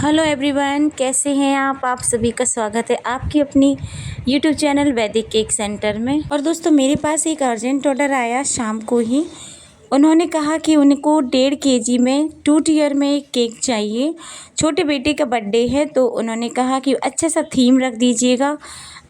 Hello everyone, कैसे हैं आप सभी का स्वागत है आपकी अपनी यूट्यूब चैनल वैदिक केक सेंटर में। और दोस्तों, मेरे पास एक अर्जेंट ऑर्डर आया शाम को ही। उन्होंने कहा कि उनको 1.5 kg में 2 टियर में एक केक चाहिए। छोटे बेटे का बर्थडे है तो उन्होंने कहा कि अच्छा सा थीम रख दीजिएगा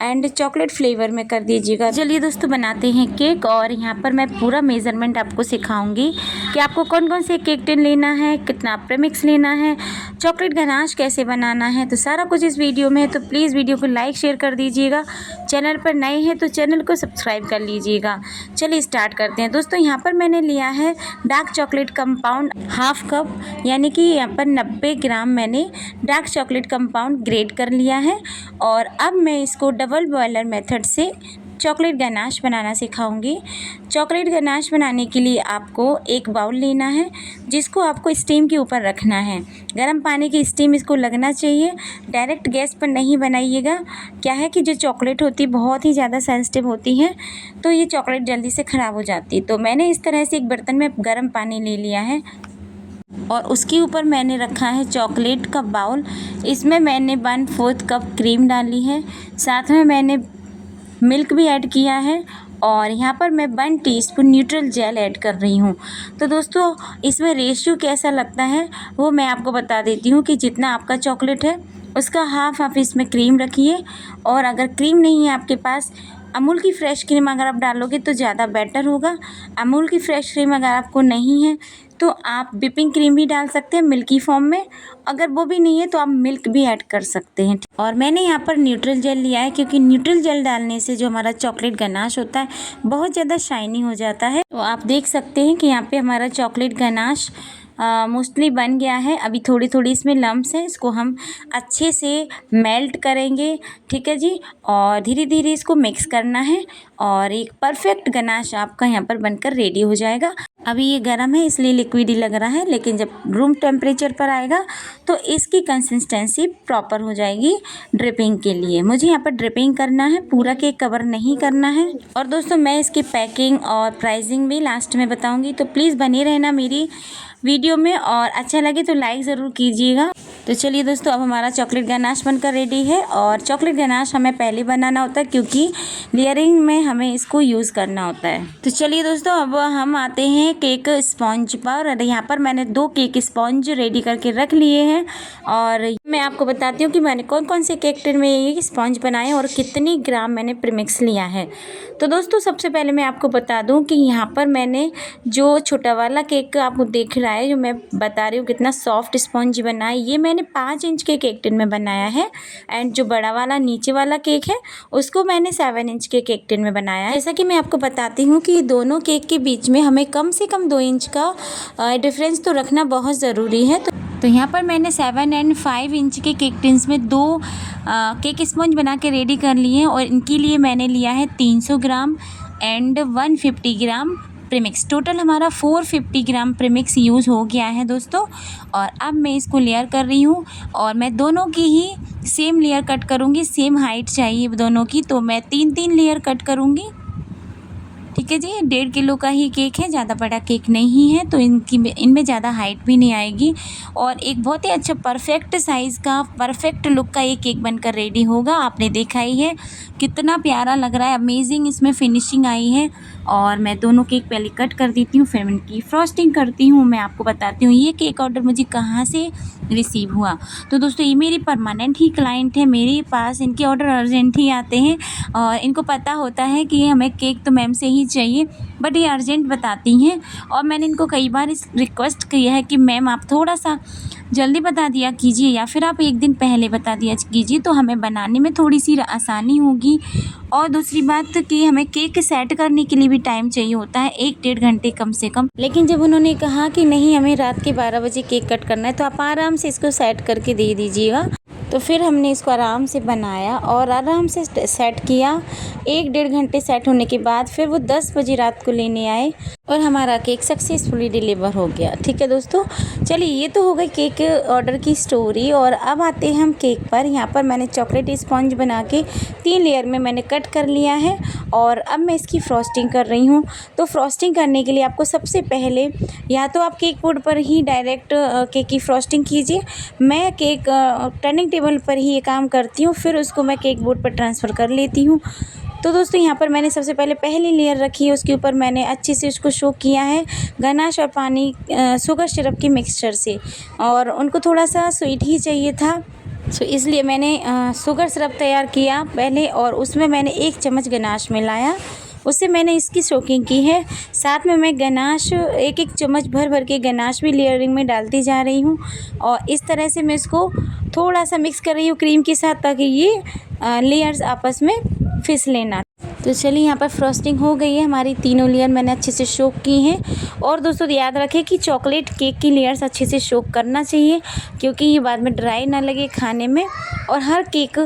एंड चॉकलेट फ्लेवर में कर दीजिएगा। चलिए दोस्तों, बनाते हैं केक। और यहाँ पर मैं पूरा मेज़रमेंट आपको सिखाऊंगी कि आपको कौन कौन से केक टिन लेना है, कितना प्रेमिक्स लेना है, चॉकलेट गनाश कैसे बनाना है, तो सारा कुछ इस वीडियो में है। तो प्लीज़ वीडियो को लाइक शेयर कर दीजिएगा। चैनल पर नए हैं तो चैनल को सब्सक्राइब कर लीजिएगा। चलिए स्टार्ट करते हैं। दोस्तों, यहाँ पर मैंने लिया है dark chocolate compound half cup, यानी कि यहाँ पर 90 ग्राम मैंने डार्क चॉकलेट कंपाउंड ग्रेट कर लिया है। और अब मैं इसको डबल बॉयलर मेथड से चॉकलेट गनाश बनाना सिखाऊंगी। चॉकलेट गनाश बनाने के लिए आपको एक बाउल लेना है जिसको आपको स्टीम के ऊपर रखना है। गर्म पानी की स्टीम इसको लगना चाहिए, डायरेक्ट गैस पर नहीं बनाइएगा। क्या है कि जो चॉकलेट होती है बहुत ही ज़्यादा सेंसिटिव होती है, तो ये चॉकलेट जल्दी से ख़राब हो जाती है। तो मैंने इस तरह से एक बर्तन में गर्म पानी ले लिया है और उसके ऊपर मैंने रखा है चॉकलेट का बाउल। इसमें मैंने 1/4 कप क्रीम डाली है, साथ में मैंने मिल्क भी ऐड किया है और यहाँ पर मैं 1 टीस्पून न्यूट्रल जेल ऐड कर रही हूँ। तो दोस्तों, इसमें रेशियो कैसा लगता है वो मैं आपको बता देती हूँ कि जितना आपका चॉकलेट है उसका हाफ इसमें क्रीम रखिए। और अगर क्रीम नहीं है आपके पास, अमूल की फ़्रेश क्रीम अगर आप डालोगे तो ज़्यादा बेटर होगा। अमूल की फ़्रेश क्रीम अगर आपको नहीं है तो आप व्हिपिंग क्रीम भी डाल सकते हैं मिल्की फॉर्म में। अगर वो भी नहीं है तो आप मिल्क भी ऐड कर सकते हैं। और मैंने यहाँ पर न्यूट्रल जेल लिया है क्योंकि न्यूट्रल जेल डालने से जो हमारा चॉकलेट गनाश होता है बहुत ज़्यादा शाइनी हो जाता है। तो आप देख सकते हैं कि यहाँ पे हमारा चॉकलेट गनाश मोस्टली बन गया है। अभी थोड़ी थोड़ी इसमें लम्स हैं, इसको हम अच्छे से मेल्ट करेंगे, ठीक है जी। और धीरे धीरे इसको मिक्स करना है और एक परफेक्ट गनाश आपका यहाँ पर बनकर रेडी हो जाएगा। अभी ये गर्म है इसलिए लिक्विड ही लग रहा है, लेकिन जब रूम टेम्परेचर पर आएगा तो इसकी कंसिस्टेंसी प्रॉपर हो जाएगी ड्रिपिंग के लिए। मुझे यहाँ पर ड्रिपिंग करना है, पूरा केक कवर नहीं करना है। और दोस्तों, मैं इसकी पैकिंग और प्राइसिंग भी लास्ट में बताऊँगी, तो प्लीज़ बने रहना मेरी वीडियो में। और अच्छा लगे तो लाइक ज़रूर कीजिएगा। तो चलिए दोस्तों, अब हमारा चॉकलेट गनाश बनकर रेडी है। और चॉकलेट गनाश हमें पहले बनाना होता है क्योंकि लेयरिंग में हमें इसको यूज़ करना होता है। तो चलिए दोस्तों, अब हम आते हैं केक स्पॉन्ज पर। और यहाँ पर मैंने 2 केक स्पॉन्ज रेडी करके रख लिए हैं और मैं आपको बताती हूँ कि मैंने कौन कौन से केक टिन में ये स्पॉन्ज बनाए और कितनी ग्राम मैंने प्रीमिक्स लिया है। तो दोस्तों, सबसे पहले मैं आपको बता दूँ कि यहाँ पर मैंने जो छोटा वाला केक आपको देख रहा है, जो मैं बता रही हूँ कितना सॉफ्ट स्पॉन्ज बना है, ये मैंने 5 इंच के केक टिन में बनाया है। एंड जो बड़ा वाला नीचे वाला केक है उसको मैंने 7 इंच के केक टिन में बनाया है। जैसा कि मैं आपको बताती हूँ कि दोनों केक के बीच में हमें कम से कम 2 इंच का डिफरेंस तो रखना बहुत ज़रूरी है। तो यहाँ पर मैंने 7 और 5 इंच के केक टिन्स में 2 केक स्पॉन्ज बना के रेडी कर लिए हैं। और इनके लिए मैंने लिया है 300 gram and 150 gram premix. Total हमारा 450 ग्राम प्रीमिक्स यूज़ हो गया है दोस्तों। और अब मैं इसको लेयर कर रही हूँ और मैं दोनों की ही सेम लेयर कट करूँगी। सेम हाइट चाहिए दोनों की, तो मैं 3-3 लेयर कट करूँगी, ठीक है जी। 1.5 किलो का ही केक है, ज़्यादा बड़ा केक नहीं है, तो इनमें ज़्यादा हाइट भी नहीं आएगी। और एक बहुत ही अच्छा परफेक्ट साइज़ का, परफेक्ट लुक का ये केक बनकर रेडी होगा। आपने देखा ही है कितना प्यारा लग रहा है, अमेजिंग इसमें फिनिशिंग आई है। और मैं दोनों केक पहले कट कर देती हूँ, फिर इनकी फ्रॉस्टिंग करती हूँ। मैं आपको बताती हूँ ये केक ऑर्डर मुझे कहाँ से रिसीव हुआ। तो दोस्तों, ये मेरी परमानेंट ही क्लाइंट है, मेरे पास इनके ऑर्डर अर्जेंट ही आते हैं। और इनको पता होता है कि हमें केक तो मैम से ही चाहिए, बट ये अर्जेंट बताती हैं। और मैंने इनको कई बार इस रिक्वेस्ट किया है कि मैम आप थोड़ा सा जल्दी बता दिया कीजिए या फिर आप 1 दिन पहले बता दिया कीजिए, तो हमें बनाने में थोड़ी सी आसानी होगी। और दूसरी बात कि हमें केक सेट करने के लिए भी टाइम चाहिए होता है, 1-1.5 घंटे कम से कम। लेकिन जब उन्होंने कहा कि नहीं, हमें रात के 12 बजे केक कट करना है, तो आप आराम से इसको सेट करके दे दीजिएगा। तो फिर हमने इसको आराम से बनाया और आराम से सेट किया। 1-1.5 घंटे सेट होने के बाद फिर वो 10 बजे रात को लेने आए और हमारा केक सक्सेसफुली डिलीवर हो गया। ठीक है दोस्तों, चलिए ये तो हो गई केक ऑर्डर की स्टोरी। और अब आते हैं हम केक पर। यहाँ पर मैंने चॉकलेट स्पॉन्ज बना के 3 लेयर में मैंने कट कर लिया है और अब मैं इसकी फ्रॉस्टिंग कर रही हूँ। तो फ्रॉस्टिंग करने के लिए आपको सबसे पहले या तो आप केक बोर्ड पर ही डायरेक्ट केक की फ्रॉस्टिंग कीजिए। मैं केक टर्निंग टेबल पर ही ये काम करती हूँ, फिर उसको मैं केक बोर्ड पर ट्रांसफ़र कर लेती हूँ। तो दोस्तों यहाँ पर मैंने सबसे पहले पहली लेयर रखी है, उसके ऊपर मैंने अच्छे से उसको सोक किया है गनाश और पानी शुगर सिरप के मिक्सचर से, और उनको थोड़ा सा स्वीट ही चाहिए था, सो इसलिए मैंने शुगर सिरप तैयार किया पहले और उसमें मैंने 1 चम्मच गनाश मिलाया, उससे मैंने इसकी सोकिंग की है। साथ में मैं गनाश 1-1 चम्मच भर भर के गनाश भी लेयरिंग में डालती जा रही हूँ और इस तरह से मैं इसको थोड़ा सा मिक्स कर रही हूँ क्रीम के साथ, ताकि ये लेयर्स आपस में फिसले ना। तो चलिए यहाँ पर फ्रॉस्टिंग हो गई है, हमारी तीनों लेयर मैंने अच्छे से सोक की हैं। और दोस्तों याद रखें कि चॉकलेट केक की लेयर्स अच्छे से सोक करना चाहिए, क्योंकि ये बाद में ड्राई ना लगे खाने में। और हर केक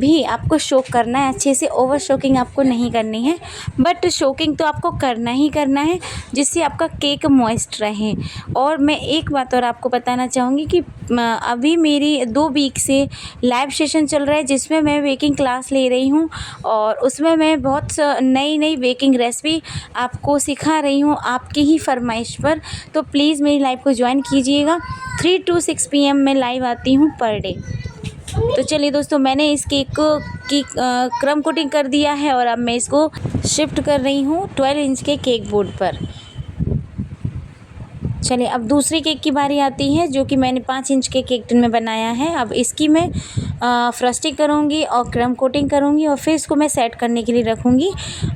भी आपको सोक करना है अच्छे से, ओवर सोकिंग आपको नहीं करनी है, बट सोकिंग तो आपको करना ही करना है, जिससे आपका केक मॉइस्ट रहे। और मैं एक बात और आपको बताना चाहूँगी कि अभी मेरी 2 वीक से लाइव सेशन चल रहा है, जिसमें मैं बेकिंग क्लास ले रही हूँ और उसमें मैं बहुत नई नई बेकिंग रेसिपी आपको सिखा रही हूँ आपकी ही फरमाइश पर। तो प्लीज़ मेरी लाइव को ज्वाइन कीजिएगा। 3 to 6 PM में लाइव आती हूँ पर डे। तो चलिए दोस्तों, मैंने इस केक को की क्रम कोटिंग कर दिया है और अब मैं इसको शिफ्ट कर रही हूँ 12 इंच के केक बोर्ड पर। चलिए अब दूसरी केक की बारी आती है, जो कि मैंने 5 इंच के केक टिन में बनाया है। अब इसकी मैं फ्रॉस्टिंग करूँगी और क्रम कोटिंग करूँगी और फिर इसको मैं सेट करने के लिए रखूँगी।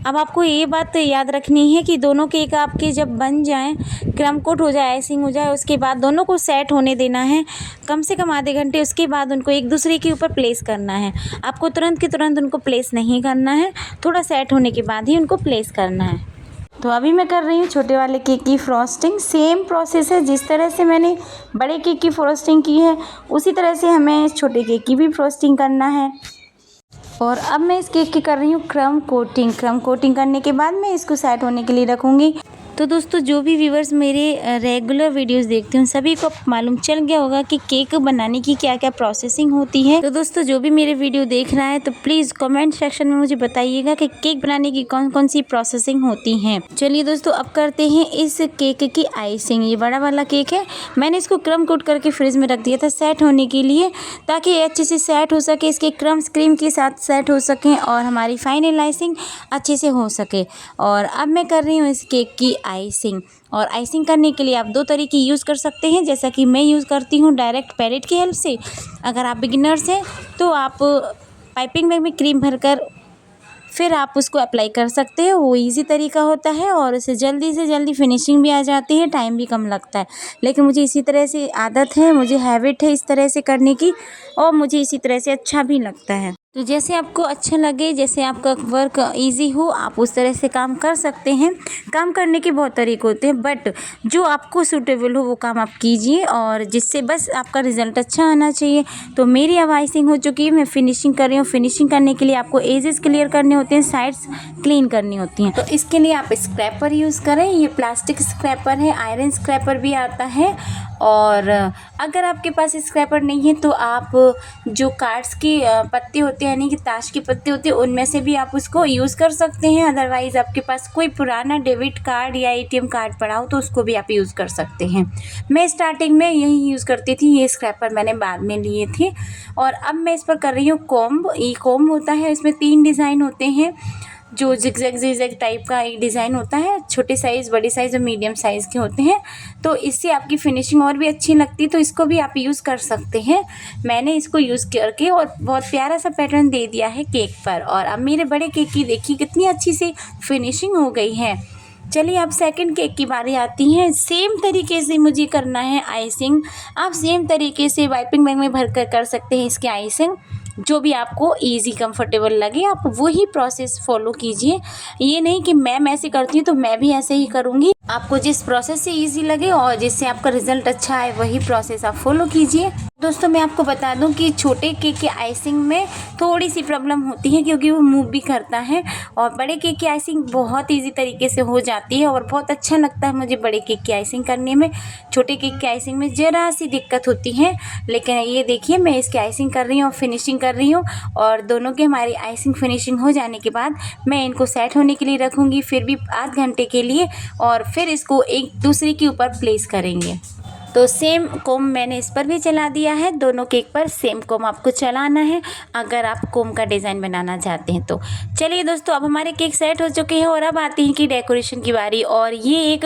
अब आपको ये बात याद रखनी है कि दोनों केक आपके जब बन जाएं, क्रम कोट हो जाए, आइसिंग हो जाए, उसके बाद दोनों को सेट होने देना है कम से कम आधे घंटे। उसके बाद उनको एक दूसरे के ऊपर प्लेस करना है। आपको तुरंत के तुरंत उनको प्लेस नहीं करना है, थोड़ा सेट होने के बाद ही उनको प्लेस करना है। तो अभी मैं कर रही हूँ छोटे वाले केक की फ्रॉस्टिंग। सेम प्रोसेस है, जिस तरह से मैंने बड़े केक की फ्रॉस्टिंग की है उसी तरह से हमें छोटे केक की भी फ्रॉस्टिंग करना है। और अब मैं इस केक की कर रही हूँ क्रम कोटिंग। क्रम कोटिंग करने के बाद मैं इसको सेट होने के लिए रखूँगी। तो दोस्तों जो भी व्यूवर्स मेरे रेगुलर वीडियोस देखते हैं सभी को मालूम चल गया होगा कि केक बनाने की क्या क्या प्रोसेसिंग होती है। तो दोस्तों जो भी मेरे वीडियो देख रहा है तो प्लीज़ कमेंट सेक्शन में मुझे बताइएगा कि केक बनाने की कौन कौन सी प्रोसेसिंग होती हैं। चलिए दोस्तों अब करते हैं इस केक की आइसिंग। ये बड़ा वाला केक है, मैंने इसको क्रम कोट करके फ्रिज में रख दिया था सेट होने के लिए, ताकि ये अच्छे से सेट हो सके, इसके क्रम्स क्रीम के साथ सेट हो सकें और हमारी फाइनल आइसिंग अच्छे से हो सके। और अब मैं कर रही हूँ इस केक की आइसिंग। और आइसिंग करने के लिए आप 2 तरीके यूज़ कर सकते हैं, जैसा कि मैं यूज़ करती हूँ डायरेक्ट पैलेट की हेल्प से। अगर आप बिगिनर्स हैं तो आप पाइपिंग बैग में क्रीम भरकर फिर आप उसको अप्लाई कर सकते हैं, वो इजी तरीका होता है और उससे जल्दी से जल्दी फिनिशिंग भी आ जाती है, टाइम भी कम लगता है। लेकिन मुझे इसी तरह से आदत है, मुझे हैबिट है इस तरह से करने की और मुझे इसी तरह से अच्छा भी लगता है। तो जैसे आपको अच्छा लगे, जैसे आपका वर्क इजी हो, आप उस तरह से काम कर सकते हैं। काम करने के बहुत तरीके होते हैं, बट जो आपको सूटेबल हो वो काम आप कीजिए और जिससे बस आपका रिज़ल्ट अच्छा आना चाहिए। तो मेरी अब आइसिंग हो चुकी है, मैं फिनिशिंग कर रही हूँ। फिनिशिंग करने के लिए आपको एजेस क्लियर करने होते हैं, साइड्स क्लीन करनी होती हैं। तो इसके लिए आप स्क्रैपर यूज़ करें। ये प्लास्टिक स्क्रैपर है, आयरन स्क्रैपर भी आता है। और अगर आपके पास स्क्रैपर नहीं है तो आप जो कार्ड्स की पत्ते होते हैं, यानी कि ताश के पत्ते होते हैं, उनमें से भी आप उसको यूज़ कर सकते हैं। अदरवाइज़ आपके पास कोई पुराना डेबिट कार्ड या ATM कार्ड पड़ा हो तो उसको भी आप यूज़ कर सकते हैं। मैं स्टार्टिंग में यही यूज़ करती थी, ये स्क्रैपर मैंने बाद में लिए थे। और अब मैं इस पर कर रही हूँ कॉम्ब। ये कॉम्ब होता है, इसमें 3 डिज़ाइन होते हैं। जो जिगजैग टाइप का एक डिज़ाइन होता है, छोटे साइज़, बड़े साइज़ और मीडियम साइज़ के होते हैं। तो इससे आपकी फिनिशिंग और भी अच्छी लगती है, तो इसको भी आप यूज़ कर सकते हैं। मैंने इसको यूज़ करके और बहुत प्यारा सा पैटर्न दे दिया है केक पर। और अब मेरे बड़े केक की देखिए कितनी अच्छी सी फिनिशिंग हो गई है। चलिए अब सेकंड केक की बारी आती है। सेम तरीके से मुझे करना है आइसिंग। आप सेम तरीके से वाइपिंग बैग में भर कर सकते हैं इसकी आइसिंग। जो भी आपको ईज़ी कंफर्टेबल लगे आप वही प्रोसेस फॉलो कीजिए। ये नहीं कि मैम ऐसे करती हूँ तो मैं भी ऐसे ही करूँगी। आपको जिस प्रोसेस से ईज़ी लगे और जिससे आपका रिज़ल्ट अच्छा आए वही प्रोसेस आप फॉलो कीजिए। दोस्तों मैं आपको बता दूं कि छोटे केक की आइसिंग में थोड़ी सी प्रॉब्लम होती है क्योंकि वो मूव भी करता है, और बड़े केक की आइसिंग बहुत ईजी तरीके से हो जाती है और बहुत अच्छा लगता है मुझे बड़े केक की आइसिंग करने में। छोटे केक की आइसिंग में ज़रा सी दिक्कत होती है, लेकिन ये देखिए मैं इसकी आइसिंग कर रही हूँ, फिनिशिंग कर रही हूँ, और दोनों की हमारी आइसिंग फिनिशिंग हो जाने के बाद मैं इनको सेट होने के लिए रखूँगी, फिर भी आध घंटे के लिए, और फिर इसको एक दूसरे के ऊपर प्लेस करेंगे। तो सेम कोम मैंने इस पर भी चला दिया है, दोनों केक पर सेम कोम आपको चलाना है अगर आप कोम का डिज़ाइन बनाना चाहते हैं तो। चलिए दोस्तों अब हमारे केक सेट हो चुके हैं और अब आती है कि डेकोरेशन की बारी। और ये एक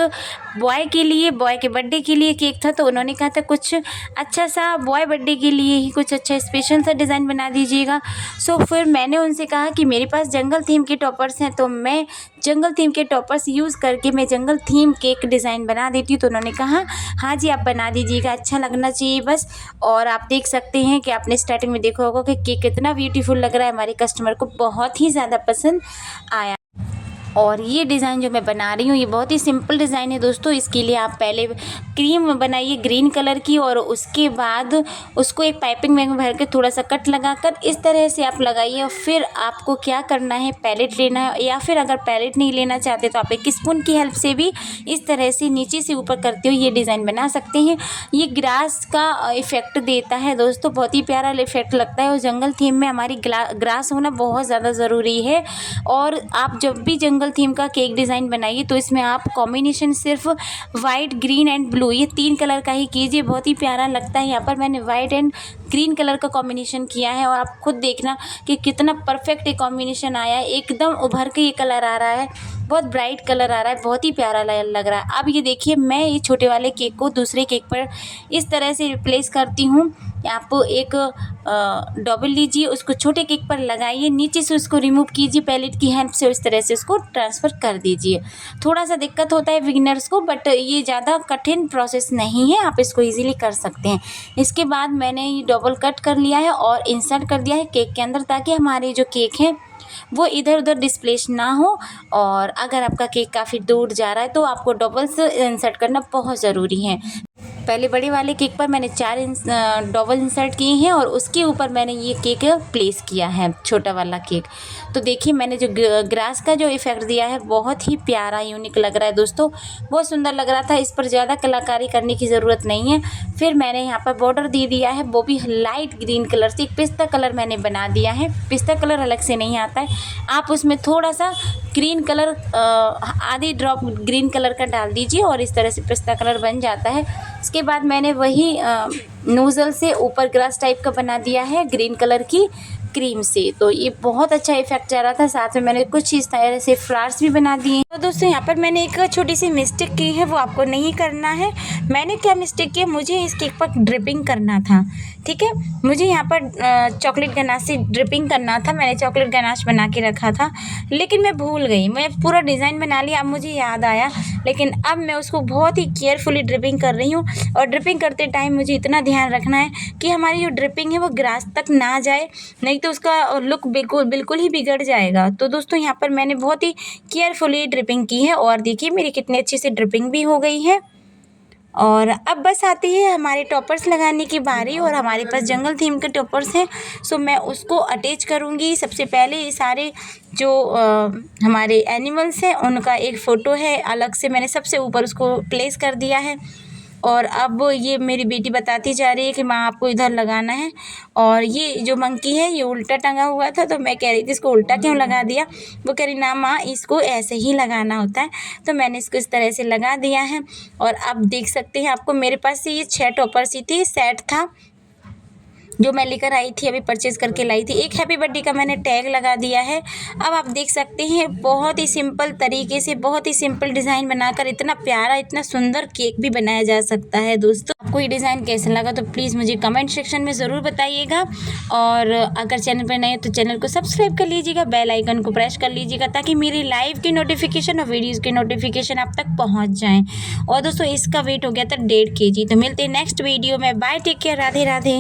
बॉय के लिए, बॉय के बर्थडे के लिए केक था, तो उन्होंने कहा था कुछ अच्छा सा बॉय बर्थडे के लिए ही कुछ अच्छा स्पेशल सा डिज़ाइन बना दीजिएगा। सो फिर मैंने उनसे कहा कि मेरे पास जंगल थीम के टॉपर्स हैं, तो मैं जंगल थीम के टॉपर्स यूज़ करके मैं जंगल थीम केक डिज़ाइन बना देती हूँ। तो उन्होंने कहा हाँ जी आप बना दीजिएगा, अच्छा लगना चाहिए बस। और आप देख सकते हैं कि आपने स्टार्टिंग में देखा होगा कि केक कितना ब्यूटीफुल लग रहा है, हमारे कस्टमर को बहुत ही ज़्यादा पसंद आया। और ये डिज़ाइन जो मैं बना रही हूँ ये बहुत ही सिंपल डिज़ाइन है दोस्तों। इसके लिए आप पहले क्रीम बनाइए ग्रीन कलर की, और उसके बाद उसको एक पाइपिंग बैग में भर के थोड़ा सा कट लगाकर इस तरह से आप लगाइए। और फिर आपको क्या करना है, पैलेट लेना है, या फिर अगर पैलेट नहीं लेना चाहते तो आप एक स्पून की हेल्प से भी इस तरह से नीचे से ऊपर करते हुए ये डिज़ाइन बना सकते हैं। ये ग्रास का इफ़ेक्ट देता है दोस्तों, बहुत ही प्यारा इफ़ेक्ट लगता है, और जंगल थीम में हमारी ग्रास होना बहुत ज़्यादा ज़रूरी है। और आप जब भी जंगल थीम का केक डिज़ाइन बनाइए तो इसमें आप कॉम्बिनेशन सिर्फ वाइट, ग्रीन एंड ब्लू ये 3 कलर का ही कीजिए, बहुत ही प्यारा लगता है। यहाँ पर मैंने वाइट एंड ग्रीन कलर का कॉम्बिनेशन किया है, और आप खुद देखना कि कितना परफेक्ट ये कॉम्बिनेशन आया है, एकदम उभर के ये कलर आ रहा है, बहुत ब्राइट कलर आ रहा है, बहुत ही प्यारा लग रहा है। अब ये देखिए मैं ये छोटे वाले केक को दूसरे केक पर इस तरह से रिप्लेस करती हूँ। आप एक डबल लीजिए, उसको छोटे केक पर लगाइए, नीचे से उसको रिमूव कीजिए पैलेट की हेल्प से, इस तरह से उसको ट्रांसफ़र कर दीजिए। थोड़ा सा दिक्कत होता है बिगिनर्स को, बट ये ज़्यादा कठिन प्रोसेस नहीं है, आप इसको इजीली कर सकते हैं। इसके बाद मैंने ये डबल कट कर लिया है और इंसर्ट कर दिया है केक के अंदर, ताकि हमारे जो केक हैं वो इधर उधर डिस्प्लेस ना हो। और अगर आपका केक काफ़ी दूर जा रहा है तो आपको डबल्स इंसर्ट करना बहुत ज़रूरी है। पहले बड़े वाले केक पर मैंने 4 डबल इंसर्ट किए हैं, और उसके ऊपर मैंने ये केक प्लेस किया है, छोटा वाला केक। तो देखिए मैंने जो ग्रास का जो इफ़ेक्ट दिया है बहुत ही प्यारा यूनिक लग रहा है दोस्तों, बहुत सुंदर लग रहा था। इस पर ज़्यादा कलाकारी करने की ज़रूरत नहीं है। फिर मैंने यहाँ पर बॉर्डर दे दिया है, वो भी लाइट ग्रीन कलर से, एक पिस्ता कलर मैंने बना दिया है। पिस्ता कलर अलग से नहीं आता है, आप उसमें थोड़ा सा ग्रीन कलर आधी ड्रॉप ग्रीन कलर का डाल दीजिए, और इस तरह से पिस्ता कलर बन जाता है। इसके बाद मैंने वही नोज़ल से ऊपर ग्रास टाइप का बना दिया है ग्रीन कलर की क्रीम से, तो ये बहुत अच्छा इफेक्ट जा रहा था। साथ में मैंने कुछ इस तरह से फ्लावर्स भी बना दिए। तो दोस्तों यहाँ पर मैंने एक छोटी सी मिस्टेक की है, वो आपको नहीं करना है। मैंने क्या मिस्टेक किया, मुझे इस केक पर ड्रिपिंग करना था, ठीक है। मुझे यहाँ पर चॉकलेट गनाश से ड्रिपिंग करना था, मैंने चॉकलेट गनाश बना के रखा था, लेकिन मैं भूल गई। मैं पूरा डिज़ाइन बना लिया, अब मुझे याद आया, लेकिन अब मैं उसको बहुत ही केयरफुली ड्रिपिंग कर रही हूँ। और ड्रिपिंग करते टाइम मुझे इतना ध्यान रखना है कि हमारी जो ड्रिपिंग है वो ग्रास तक ना जाए, नहीं तो उसका लुक बिल्कुल ही बिगड़ जाएगा। तो दोस्तों यहाँ पर मैंने बहुत ही केयरफुली ड्रिपिंग की है, और देखिए मेरी कितनी अच्छे से ड्रिपिंग भी हो गई है। और अब बस आती है हमारे टॉपर्स लगाने की बारी, और हमारे पास जंगल थीम के टॉपर्स हैं, सो मैं उसको अटैच करूँगी। सबसे पहले ये सारे जो हमारे एनिमल्स हैं उनका एक फ़ोटो है अलग से, मैंने सबसे ऊपर उसको प्लेस कर दिया है। और अब ये मेरी बेटी बताती जा रही है कि माँ आपको इधर लगाना है, और ये जो मंकी है ये उल्टा टंगा हुआ था, तो मैं कह रही थी इसको उल्टा क्यों लगा दिया, वो कह रही ना माँ इसको ऐसे ही लगाना होता है। तो मैंने इसको इस तरह से लगा दिया है। और अब देख सकते हैं आपको मेरे पास से ये 6 टॉपर्स ही थी, सेट था जो मैं लेकर आई थी, अभी परचेज़ करके लाई थी। एक हैप्पी बर्थडे का मैंने टैग लगा दिया है। अब आप देख सकते हैं बहुत ही सिंपल तरीके से, बहुत ही सिंपल डिज़ाइन बनाकर इतना प्यारा, इतना सुंदर केक भी बनाया जा सकता है। दोस्तों आपको ये डिज़ाइन कैसा लगा तो प्लीज़ मुझे कमेंट सेक्शन में ज़रूर बताइएगा। और अगर चैनल पर नए हो तो चैनल को सब्सक्राइब कर लीजिएगा, बेल आइकन को प्रेस कर लीजिएगा, ताकि मेरी लाइव की नोटिफिकेशन और वीडियोज़ की नोटिफिकेशन आप तक पहुँच जाएँ। और दोस्तों इसका वेट हो गया था 1.5 kg। तो मिलते हैं नेक्स्ट वीडियो में, bye, take care, Radhe Radhe.